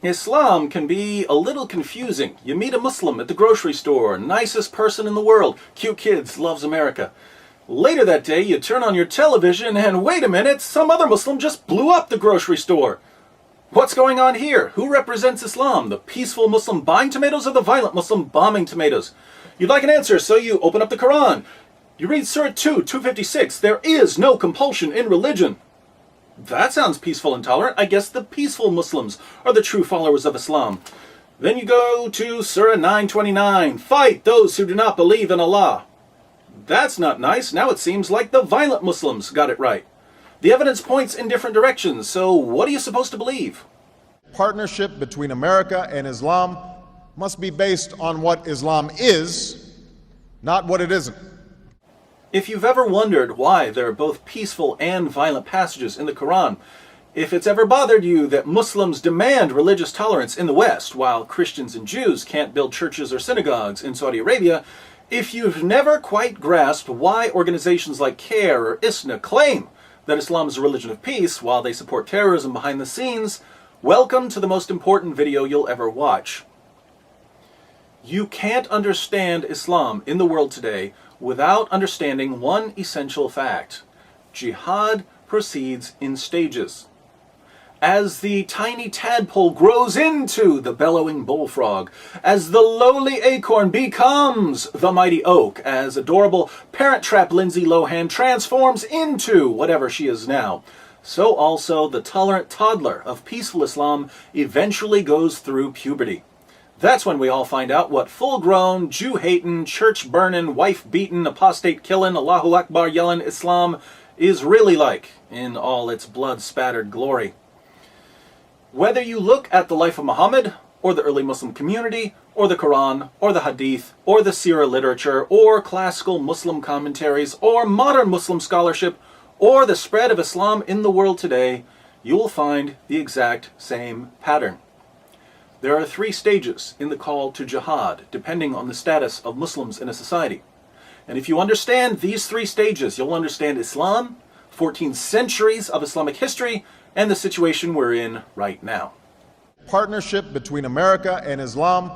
Islam can be a little confusing. You meet a Muslim at the grocery store, nicest person in the world, cute kids, loves America. Later that day, you turn on your television and wait a minute, some other Muslim just blew up the grocery store. What's going on here? Who represents Islam? The peaceful Muslim buying tomatoes or the violent Muslim bombing tomatoes? You'd like an answer, so you open up the Quran. You read Surah 2, 256, there is no compulsion in religion. That sounds peaceful and tolerant. I guess the peaceful Muslims are the true followers of Islam. Then you go to Surah 929, fight those who do not believe in Allah. That's not nice. Now it seems like the violent Muslims got it right. The evidence points in different directions, so what are you supposed to believe? Partnership between America and Islam must be based on what Islam is, not what it isn't. If you've ever wondered why there are both peaceful and violent passages in the Quran, if it's ever bothered you that Muslims demand religious tolerance in the West while Christians and Jews can't build churches or synagogues in Saudi Arabia, if you've never quite grasped why organizations like CARE or ISNA claim that Islam is a religion of peace while they support terrorism behind the scenes, welcome to the most important video you'll ever watch. You can't understand Islam in the world today without understanding one essential fact. Jihad proceeds in stages. As the tiny tadpole grows into the bellowing bullfrog, as the lowly acorn becomes the mighty oak, as adorable Parent Trap Lindsay Lohan transforms into whatever she is now, so also the tolerant toddler of peaceful Islam eventually goes through puberty. That's when we all find out what full-grown, Jew-hating, church-burning, wife-beating, apostate-killing, Allahu Akbar yelling Islam is really like in all its blood-spattered glory. Whether you look at the life of Muhammad, or the early Muslim community, or the Quran, or the Hadith, or the Sirah literature, or classical Muslim commentaries, or modern Muslim scholarship, or the spread of Islam in the world today, you will find the exact same pattern. There are 3 stages in the call to jihad, depending on the status of Muslims in a society. And if you understand these 3 stages, you'll understand Islam, 14 centuries of Islamic history, and the situation we're in right now. Partnership between America and Islam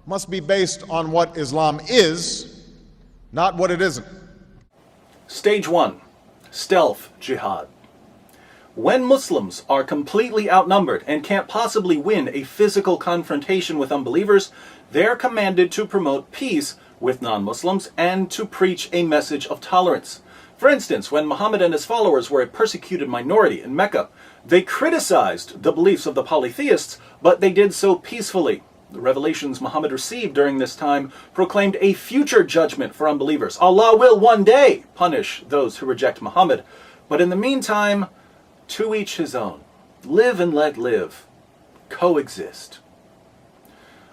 must be based on what Islam is, not what it isn't. Stage 1. Stealth jihad. When Muslims are completely outnumbered and can't possibly win a physical confrontation with unbelievers, they're commanded to promote peace with non-Muslims and to preach a message of tolerance. For instance, when Muhammad and his followers were a persecuted minority in Mecca, they criticized the beliefs of the polytheists, but they did so peacefully. The revelations Muhammad received during this time proclaimed a future judgment for unbelievers. Allah will one day punish those who reject Muhammad. But in the meantime, to each his own. Live and let live. Coexist.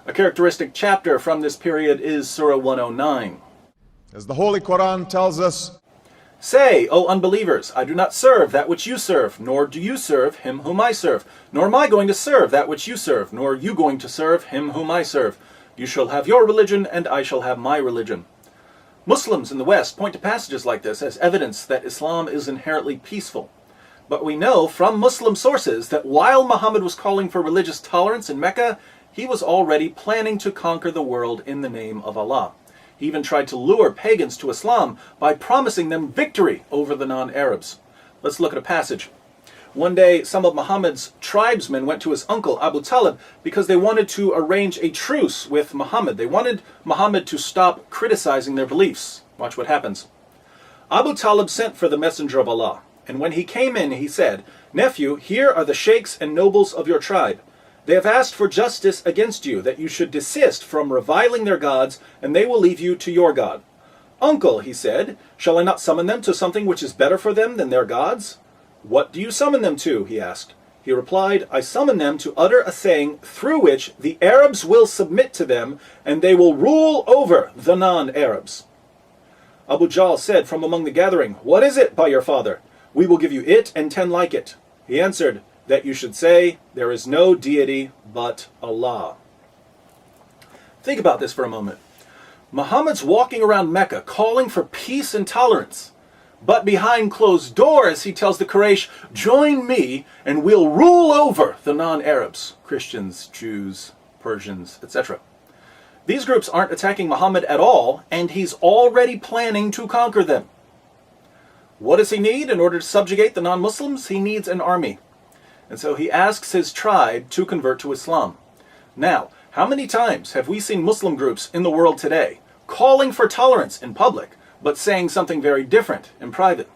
A characteristic chapter from this period is Surah 109. As the Holy Quran tells us, Say, O unbelievers, I do not serve that which you serve, nor do you serve him whom I serve, nor am I going to serve that which you serve, nor are you going to serve him whom I serve. You shall have your religion, and I shall have my religion. Muslims in the West point to passages like this as evidence that Islam is inherently peaceful. But we know from Muslim sources that while Muhammad was calling for religious tolerance in Mecca, he was already planning to conquer the world in the name of Allah. He even tried to lure pagans to Islam by promising them victory over the non-Arabs. Let's look at a passage. One day, some of Muhammad's tribesmen went to his uncle Abu Talib because they wanted to arrange a truce with Muhammad. They wanted Muhammad to stop criticizing their beliefs. Watch what happens. Abu Talib sent for the messenger of Allah. And when he came in, he said, Nephew, here are the sheikhs and nobles of your tribe. They have asked for justice against you, that you should desist from reviling their gods, and they will leave you to your God. Uncle, he said, shall I not summon them to something which is better for them than their gods? What do you summon them to? He asked. He replied, I summon them to utter a saying through which the Arabs will submit to them, and they will rule over the non-Arabs. Abu Jahl said from among the gathering, What is it, by your father? We will give you it and 10 like it. He answered, that you should say, there is no deity but Allah. Think about this for a moment. Muhammad's walking around Mecca calling for peace and tolerance. But behind closed doors, he tells the Quraysh, join me and we'll rule over the non-Arabs, Christians, Jews, Persians, etc. These groups aren't attacking Muhammad at all, and he's already planning to conquer them. What does he need in order to subjugate the non-Muslims? He needs an army. And so he asks his tribe to convert to Islam. Now, how many times have we seen Muslim groups in the world today calling for tolerance in public, but saying something very different in private?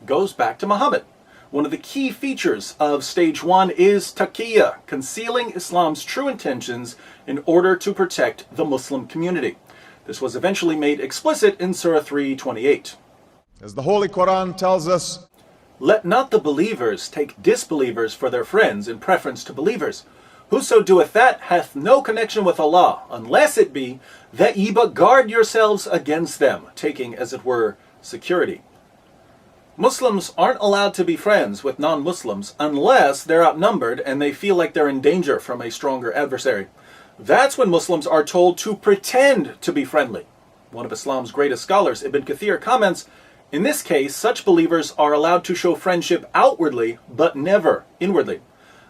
Goes back to Muhammad. One of the key features of stage 1 is taqiyya, concealing Islam's true intentions in order to protect the Muslim community. This was eventually made explicit in Surah 3:28. As the Holy Quran tells us, let not the believers take disbelievers for their friends in preference to believers. Whoso doeth that hath no connection with Allah, unless it be that ye but guard yourselves against them, taking, as it were, security. Muslims aren't allowed to be friends with non-Muslims unless they're outnumbered and they feel like they're in danger from a stronger adversary. That's when Muslims are told to pretend to be friendly. One of Islam's greatest scholars, Ibn Kathir, comments, in this case, such believers are allowed to show friendship outwardly, but never inwardly.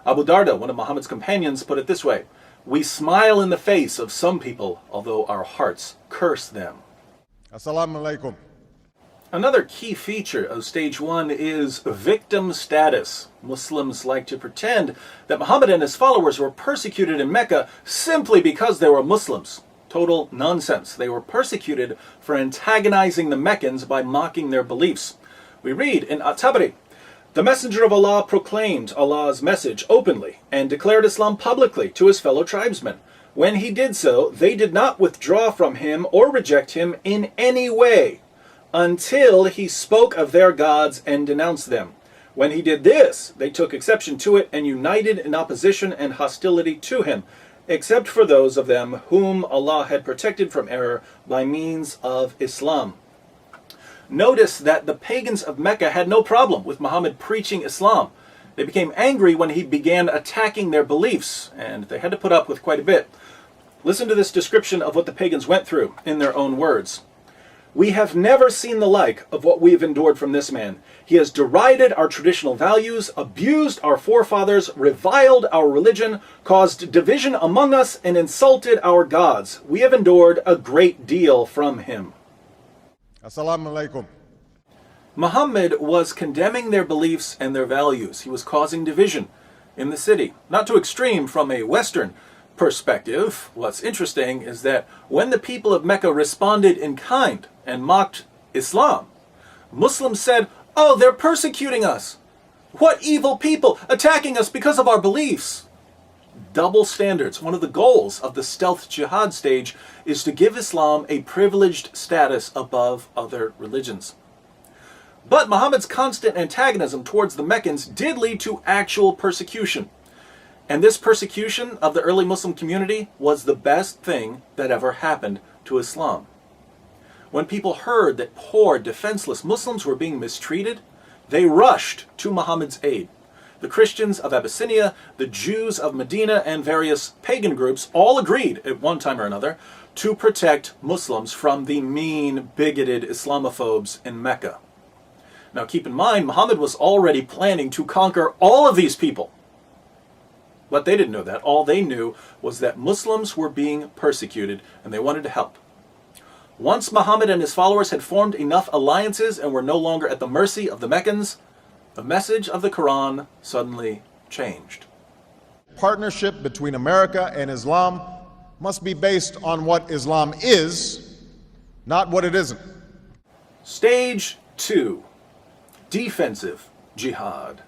Abu Darda, one of Muhammad's companions, put it this way, we smile in the face of some people, although our hearts curse them. Assalamu alaikum. Another key feature of stage 1 is victim status. Muslims like to pretend that Muhammad and his followers were persecuted in Mecca simply because they were Muslims. Total nonsense. They were persecuted for antagonizing the Meccans by mocking their beliefs. We read in At-Tabari, the Messenger of Allah proclaimed Allah's message openly and declared Islam publicly to his fellow tribesmen. When he did so, they did not withdraw from him or reject him in any way until he spoke of their gods and denounced them. When he did this, they took exception to it and united in opposition and hostility to him, except for those of them whom Allah had protected from error by means of Islam. Notice that the pagans of Mecca had no problem with Muhammad preaching Islam. They became angry when he began attacking their beliefs, and they had to put up with quite a bit. Listen to this description of what the pagans went through in their own words. We have never seen the like of what we have endured from this man. He has derided our traditional values, abused our forefathers, reviled our religion, caused division among us, and insulted our gods. We have endured a great deal from him. Assalamu alaikum. Muhammad was condemning their beliefs and their values. He was causing division in the city. Not too extreme from a Western perspective. What's interesting is that when the people of Mecca responded in kind and mocked Islam, Muslims said, oh, they're persecuting us. What evil people attacking us because of our beliefs. Double standards. One of the goals of the stealth jihad stage is to give Islam a privileged status above other religions. But Muhammad's constant antagonism towards the Meccans did lead to actual persecution. And this persecution of the early Muslim community was the best thing that ever happened to Islam. When people heard that poor, defenseless Muslims were being mistreated, they rushed to Muhammad's aid. The Christians of Abyssinia, the Jews of Medina, and various pagan groups all agreed at one time or another to protect Muslims from the mean, bigoted Islamophobes in Mecca. Now keep in mind, Muhammad was already planning to conquer all of these people. But they didn't know that. All they knew was that Muslims were being persecuted and they wanted to help. Once Muhammad and his followers had formed enough alliances and were no longer at the mercy of the Meccans, the message of the Quran suddenly changed. Partnership between America and Islam must be based on what Islam is, not what it isn't. Stage 2. Defensive jihad.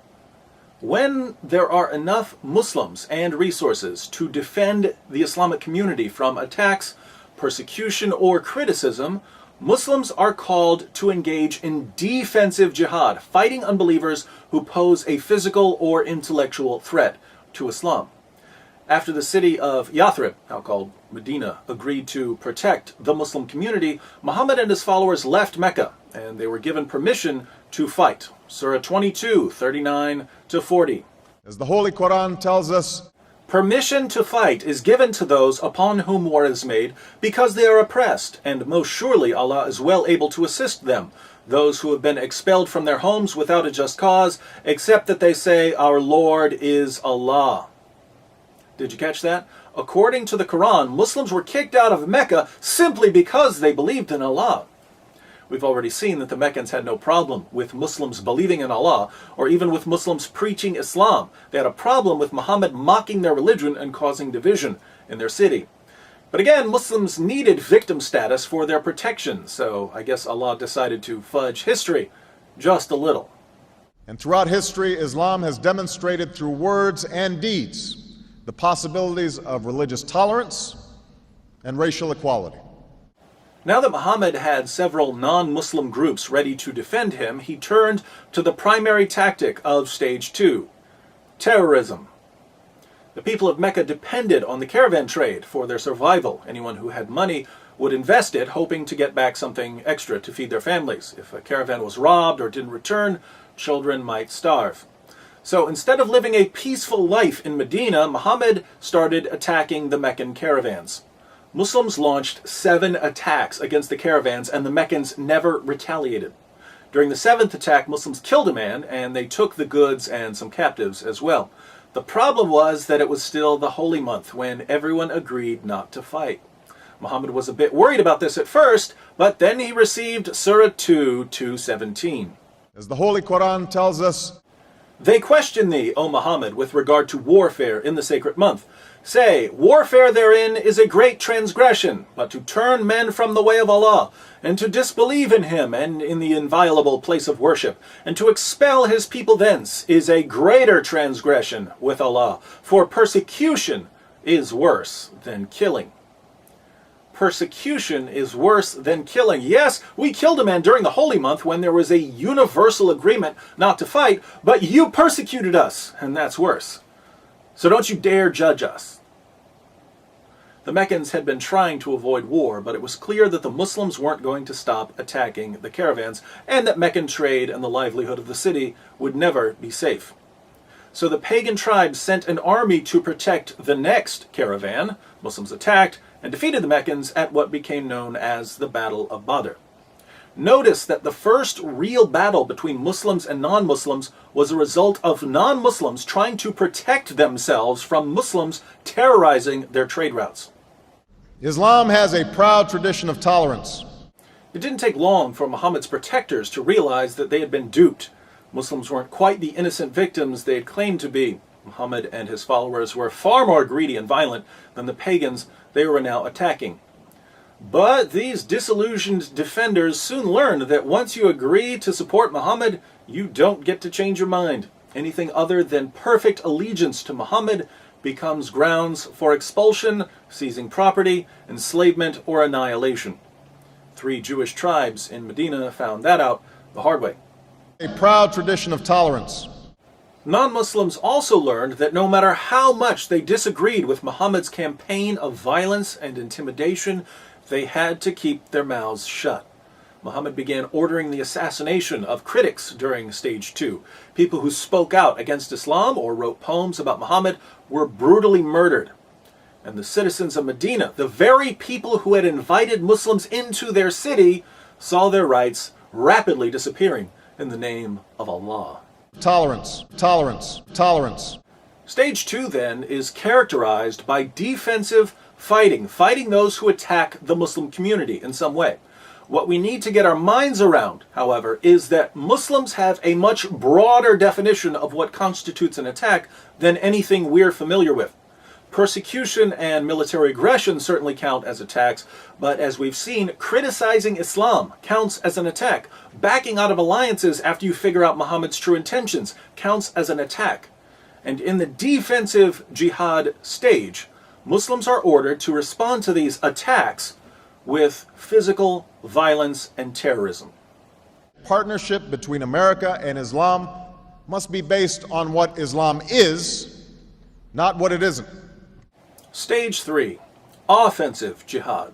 When there are enough Muslims and resources to defend the Islamic community from attacks, persecution, or criticism, Muslims are called to engage in defensive jihad, fighting unbelievers who pose a physical or intellectual threat to Islam. After the city of Yathrib, now called Medina, agreed to protect the Muslim community, Muhammad and his followers left Mecca, and they were given permission to fight. Surah 22, 39 to 40. As the Holy Quran tells us, Permission to fight is given to those upon whom war is made because they are oppressed, and most surely Allah is well able to assist them, those who have been expelled from their homes without a just cause, except that they say, "Our Lord is Allah." Did you catch that? According to the Quran, Muslims were kicked out of Mecca simply because they believed in Allah. We've already seen that the Meccans had no problem with Muslims believing in Allah, or even with Muslims preaching Islam. They had a problem with Muhammad mocking their religion and causing division in their city. But again, Muslims needed victim status for their protection, so I guess Allah decided to fudge history just a little. And throughout history, Islam has demonstrated through words and deeds the possibilities of religious tolerance and racial equality. Now that Muhammad had several non-Muslim groups ready to defend him, he turned to the primary tactic of stage 2, terrorism. The people of Mecca depended on the caravan trade for their survival. Anyone who had money would invest it, hoping to get back something extra to feed their families. If a caravan was robbed or didn't return, children might starve. So instead of living a peaceful life in Medina, Muhammad started attacking the Meccan caravans. Muslims launched 7 attacks against the caravans, and the Meccans never retaliated. During the 7th attack, Muslims killed a man, and they took the goods and some captives as well. The problem was that it was still the holy month when everyone agreed not to fight. Muhammad was a bit worried about this at first, but then he received Surah 2:17. As the Holy Quran tells us, "They question thee, O Muhammad, with regard to warfare in the sacred month. Say, warfare therein is a great transgression, but to turn men from the way of Allah, and to disbelieve in Him and in the inviolable place of worship, and to expel His people thence, is a greater transgression with Allah, for persecution is worse than killing." Persecution is worse than killing. Yes, we killed a man during the holy month when there was a universal agreement not to fight, but you persecuted us, and that's worse. So don't you dare judge us. The Meccans had been trying to avoid war, but it was clear that the Muslims weren't going to stop attacking the caravans, and that Meccan trade and the livelihood of the city would never be safe. So the pagan tribes sent an army to protect the next caravan. Muslims attacked and defeated the Meccans at what became known as the Battle of Badr. Notice that the first real battle between Muslims and non-Muslims was a result of non-Muslims trying to protect themselves from Muslims terrorizing their trade routes. Islam has a proud tradition of tolerance. It didn't take long for Muhammad's protectors to realize that they had been duped. Muslims weren't quite the innocent victims they had claimed to be. Muhammad and his followers were far more greedy and violent than the pagans they were now attacking. But these disillusioned defenders soon learned that once you agree to support Muhammad, you don't get to change your mind. Anything other than perfect allegiance to Muhammad becomes grounds for expulsion, seizing property, enslavement, or annihilation. 3 Jewish tribes in Medina found that out the hard way. A proud tradition of tolerance. Non-Muslims also learned that no matter how much they disagreed with Muhammad's campaign of violence and intimidation, they had to keep their mouths shut. Muhammad began ordering the assassination of critics during stage 2. People who spoke out against Islam or wrote poems about Muhammad were brutally murdered. And the citizens of Medina, the very people who had invited Muslims into their city, saw their rights rapidly disappearing in the name of Allah. Tolerance, tolerance, tolerance. Stage 2, then, is characterized by defensive fighting those who attack the Muslim community in some way. What we need to get our minds around, however, is that Muslims have a much broader definition of what constitutes an attack than anything we're familiar with. Persecution and military aggression certainly count as attacks, but as we've seen, criticizing Islam counts as an attack. Backing out of alliances after you figure out Muhammad's true intentions counts as an attack. And in the defensive jihad stage, Muslims are ordered to respond to these attacks with physical violence and terrorism. Partnership between America and Islam must be based on what Islam is, not what it isn't. Stage 3, offensive jihad.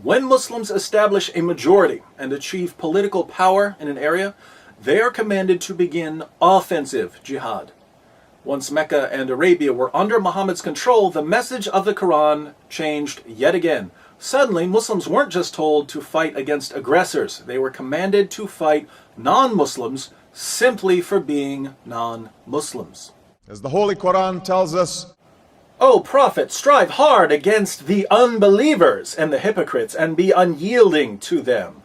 When Muslims establish a majority and achieve political power in an area, they are commanded to begin offensive jihad. Once Mecca and Arabia were under Muhammad's control, the message of the Quran changed yet again. Suddenly, Muslims weren't just told to fight against aggressors. They were commanded to fight non-Muslims simply for being non-Muslims. As the Holy Quran tells us, O Prophet, strive hard against the unbelievers and the hypocrites, and be unyielding to them.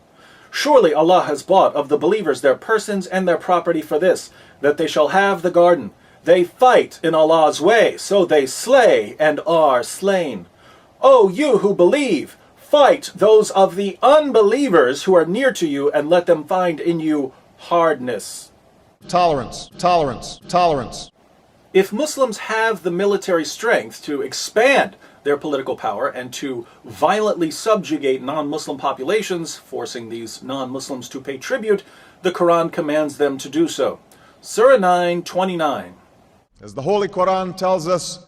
Surely Allah has bought of the believers their persons and their property for this, that they shall have the garden. They fight in Allah's way, so they slay and are slain. O you who believe, fight those of the unbelievers who are near to you, and let them find in you hardness. tolerance, tolerance, tolerance. If Muslims have the military strength to expand their political power and to violently subjugate non-Muslim populations, forcing these non-Muslims to pay tribute, the Quran commands them to do so. Surah 9:29. As the Holy Quran tells us,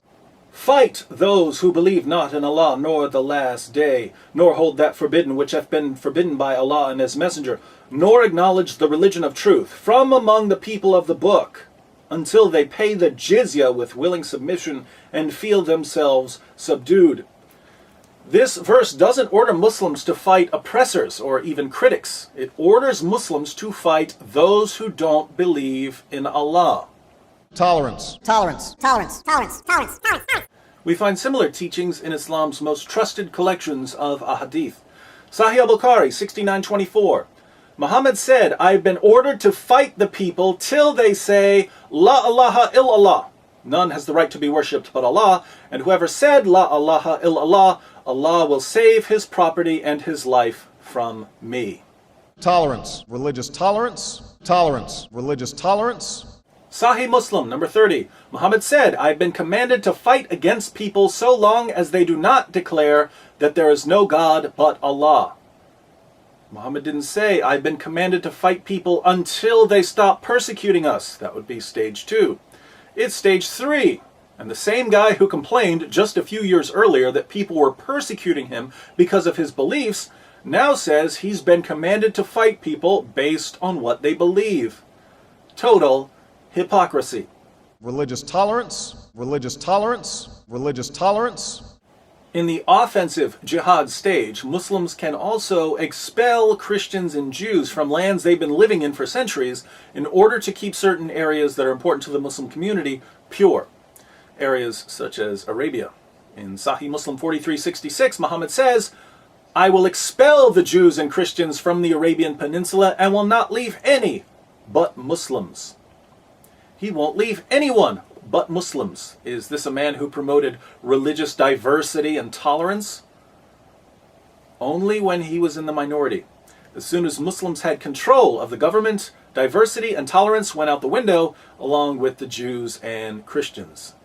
Fight those who believe not in Allah nor the last day, nor hold that forbidden which hath been forbidden by Allah and His Messenger, nor acknowledge the religion of truth from among the people of the book, until they pay the jizya with willing submission and feel themselves subdued. This verse doesn't order Muslims to fight oppressors or even critics. It orders Muslims to fight those who don't believe in Allah. tolerance, Tolerance, tolerance, tolerance, tolerance, tolerance. We find similar teachings in Islam's most trusted collections of ahadith. Sahih al-Bukhari 69:24. Muhammad said, I've been ordered to fight the people till they say, La ilaha illallah. None has the right to be worshipped but Allah, and whoever said, La ilaha illallah, Allah will save his property and his life from me. tolerance, religious tolerance, tolerance, religious tolerance. Sahih Muslim, number 30. Muhammad said, I've been commanded to fight against people so long as they do not declare that there is no God but Allah. Muhammad didn't say, I've been commanded to fight people until they stop persecuting us. That would be stage 2. It's stage 3. And the same guy who complained just a few years earlier that people were persecuting him because of his beliefs now says he's been commanded to fight people based on what they believe. Total hypocrisy. Religious tolerance, religious tolerance, religious tolerance. In the offensive jihad stage, Muslims can also expel Christians and Jews from lands they've been living in for centuries in order to keep certain areas that are important to the Muslim community pure. Areas such as Arabia. In Sahih Muslim 43:66, Muhammad says, I will expel the Jews and Christians from the Arabian Peninsula and will not leave any but Muslims. He won't leave anyone but Muslims. Is this a man who promoted religious diversity and tolerance? Only when he was in the minority. As soon as Muslims had control of the government, diversity and tolerance went out the window, along with the Jews and Christians.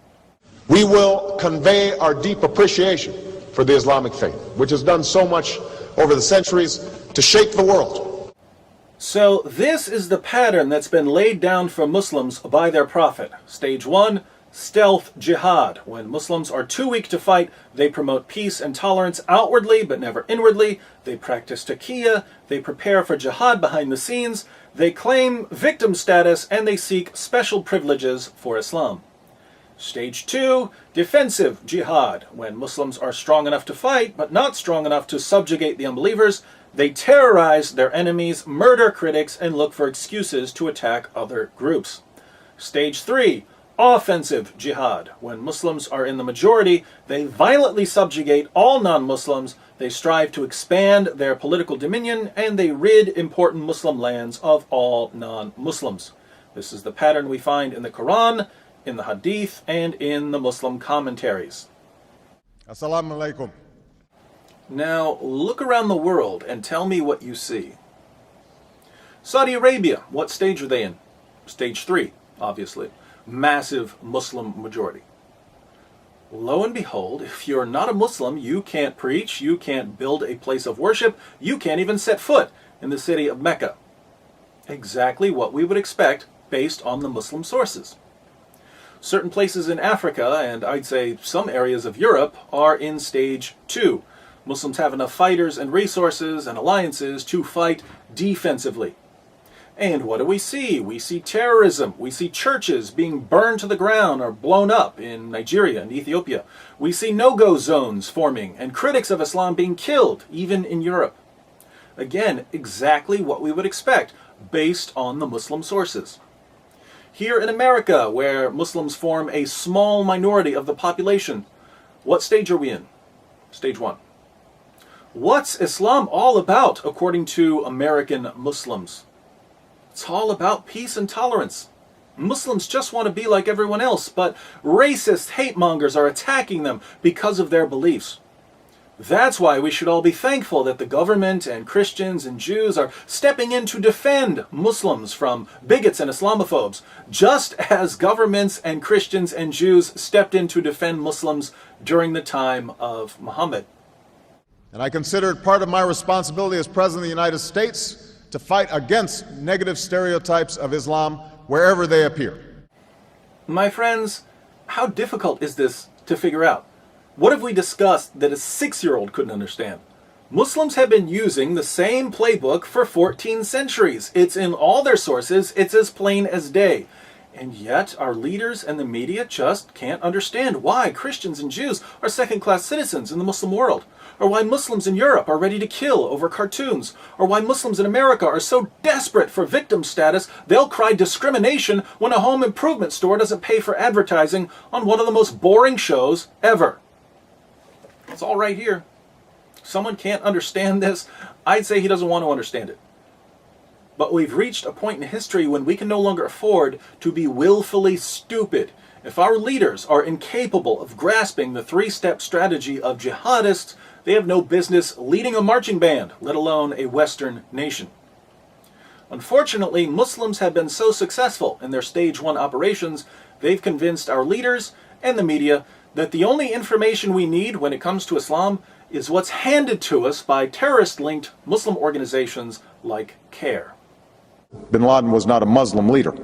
We will convey our deep appreciation for the Islamic faith, which has done so much over the centuries to shape the world. So this is the pattern that's been laid down for Muslims by their prophet. Stage 1, stealth jihad. When Muslims are too weak to fight, they promote peace and tolerance outwardly but never inwardly. They practice taqiyya, they prepare for jihad behind the scenes, they claim victim status, and they seek special privileges for Islam. Stage 2, defensive jihad. When Muslims are strong enough to fight but not strong enough to subjugate the unbelievers, they terrorize their enemies, murder critics, and look for excuses to attack other groups. Stage 3, offensive jihad. When Muslims are in the majority, they violently subjugate all non-Muslims, they strive to expand their political dominion, and they rid important Muslim lands of all non-Muslims. This is the pattern we find in the Quran, in the Hadith, and in the Muslim commentaries. Assalamu alaikum. Now, look around the world and tell me what you see. Saudi Arabia, what stage are they in? Stage 3, obviously. Massive Muslim majority. Lo and behold, if you're not a Muslim, you can't preach, you can't build a place of worship, you can't even set foot in the city of Mecca. Exactly what we would expect based on the Muslim sources. Certain places in Africa, and I'd say some areas of Europe, are in stage 2. Muslims have enough fighters and resources and alliances to fight defensively. And what do? We see terrorism. We see churches being burned to the ground or blown up in Nigeria and Ethiopia. We see no-go zones forming and critics of Islam being killed, even in Europe. Again, exactly what we would expect based on the Muslim sources. Here in America, where Muslims form a small minority of the population, what stage are we in? Stage 1. What's Islam all about, according to American Muslims? It's all about peace and tolerance. Muslims just want to be like everyone else, but racist hate mongers are attacking them because of their beliefs. That's why we should all be thankful that the government and Christians and Jews are stepping in to defend Muslims from bigots and Islamophobes, just as governments and Christians and Jews stepped in to defend Muslims during the time of Muhammad. And I consider it part of my responsibility as President of the United States to fight against negative stereotypes of Islam wherever they appear. My friends, how difficult is this to figure out? What have we discussed that a 6-year-old couldn't understand? Muslims have been using the same playbook for 14 centuries. It's in all their sources. It's as plain as day. And yet our leaders and the media just can't understand why Christians and Jews are second-class citizens in the Muslim world, or why Muslims in Europe are ready to kill over cartoons, or why Muslims in America are so desperate for victim status they'll cry discrimination when a home improvement store doesn't pay for advertising on one of the most boring shows ever. It's all right here. Someone can't understand this. I'd say he doesn't want to understand it. But we've reached a point in history when we can no longer afford to be willfully stupid. If our leaders are incapable of grasping the 3-step strategy of jihadists, they have no business leading a marching band, let alone a Western nation. Unfortunately, Muslims have been so successful in their Stage 1 operations, they've convinced our leaders and the media that the only information we need when it comes to Islam is what's handed to us by terrorist-linked Muslim organizations like CARE. Bin Laden was not a Muslim leader.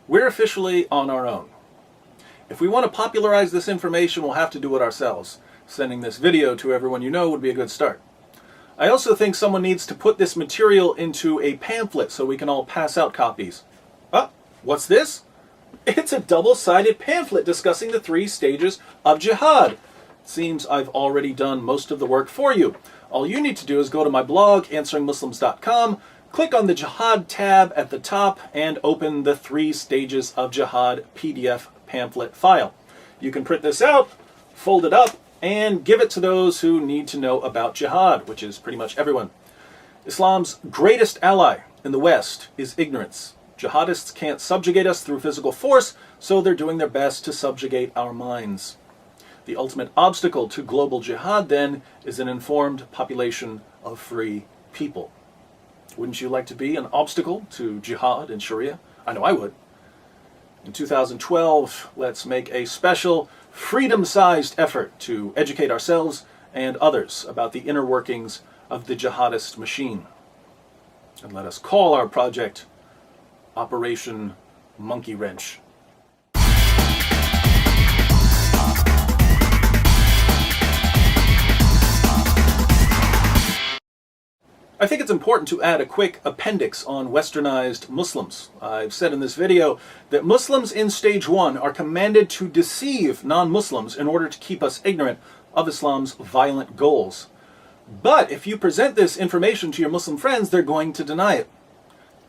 We're officially on our own. If we want to popularize this information, we'll have to do it ourselves. Sending this video to everyone you know would be a good start. I also think someone needs to put this material into a pamphlet so we can all pass out copies. What's this? It's a double-sided pamphlet discussing the 3 stages of jihad. Seems I've already done most of the work for you. All you need to do is go to my blog, answeringmuslims.com, click on the Jihad tab at the top, and open the 3 stages of jihad PDF pamphlet file. You can print this out, fold it up, and give it to those who need to know about jihad, which is pretty much everyone. Islam's greatest ally in the West is ignorance. Jihadists can't subjugate us through physical force, so they're doing their best to subjugate our minds. The ultimate obstacle to global jihad, then, is an informed population of free people. Wouldn't you like to be an obstacle to jihad in Sharia? I know I would. In 2012, let's make a special, freedom-sized effort to educate ourselves and others about the inner workings of the jihadist machine. And let us call our project Operation Monkey Wrench. I think it's important to add a quick appendix on westernized Muslims. I've said in this video that Muslims in Stage 1 are commanded to deceive non-Muslims in order to keep us ignorant of Islam's violent goals. But if you present this information to your Muslim friends, they're going to deny it.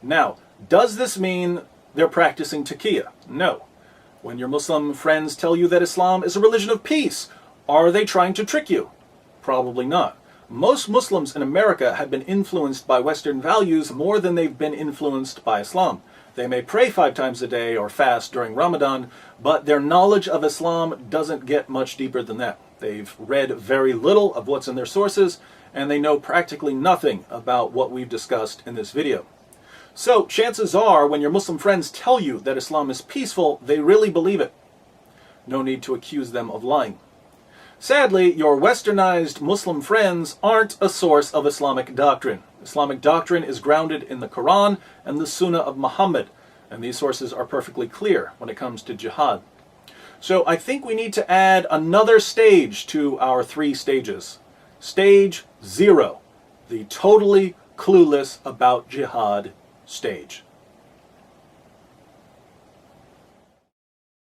Now, does this mean they're practicing taqiyya? No. When your Muslim friends tell you that Islam is a religion of peace, are they trying to trick you? Probably not. Most Muslims in America have been influenced by Western values more than they've been influenced by Islam. They may pray 5 times a day or fast during Ramadan, but their knowledge of Islam doesn't get much deeper than that. They've read very little of what's in their sources, and they know practically nothing about what we've discussed in this video. So, chances are, when your Muslim friends tell you that Islam is peaceful, they really believe it. No need to accuse them of lying. Sadly, your westernized Muslim friends aren't a source of Islamic doctrine. Islamic doctrine is grounded in the Quran and the Sunnah of Muhammad, and these sources are perfectly clear when it comes to jihad. So I think we need to add another stage to our 3 stages. Stage 0, the totally clueless about jihad stage.